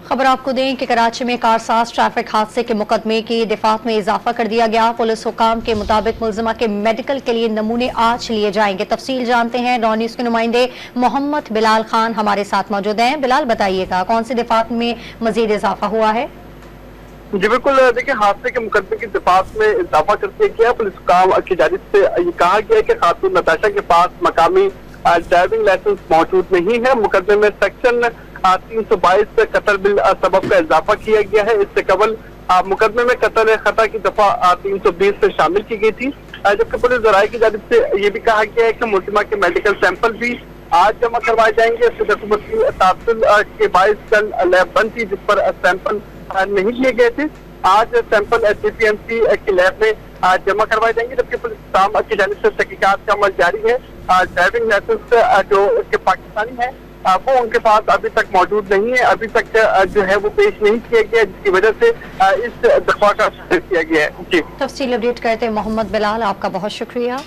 खबर आपको दें कि कराची में कारसाज ट्रैफिक हादसे के मुकदमे की दफात में इजाफा कर दिया गया। पुलिस हुकाम के मुताबिक मुलजिमा के मेडिकल के लिए नमूने आज लिए जाएंगे। तफसील जानते हैं, डॉन न्यूज़ के नुमाइंदे मोहम्मद बिलाल खान हमारे साथ मौजूद हैं। बिलाल, बताइएगा कौन सी दफात में मजीद इजाफा हुआ है? जी बिल्कुल, देखिए हादसे के मुकदमे की दफात में इजाफा करते किया। पुलिस हुकाम की जानिब से ये कहा गया है कि खातून नताशा के पास मकामी ड्राइविंग लाइसेंस मौजूद नहीं है। मुकदमे में सेक्शन 322 कत्ल बिल सबब का इजाफा किया गया है। इससे कबल मुकदमे में कत्ल खता की दफा 320 से शामिल की गई थी, जबकि पुलिस जराये की जानिब से ये भी कहा गया है कि मुलजिमा के मेडिकल सैंपल भी आज जमा करवाए जाएंगे। इससे हुकूमती तासुल के बाइस कल लैब बंद थी जिस पर सैंपल नहीं लिए गए थे। आज सैंपल JPMC की लैब में जमा करवाए जाएंगे, जबकि पुलिस हुकाम की जानिब से तहकीकात का अमल जारी है। ड्राइविंग लाइसेंस जो इसके पाकिस्तानी है वो उनके पास अभी तक मौजूद नहीं है, अभी तक जो है वो पेश नहीं किया गया, जिसकी वजह से इस दफा का किया गया है। जी, तफसील अपडेट करते मोहम्मद बिलाल, आपका बहुत शुक्रिया।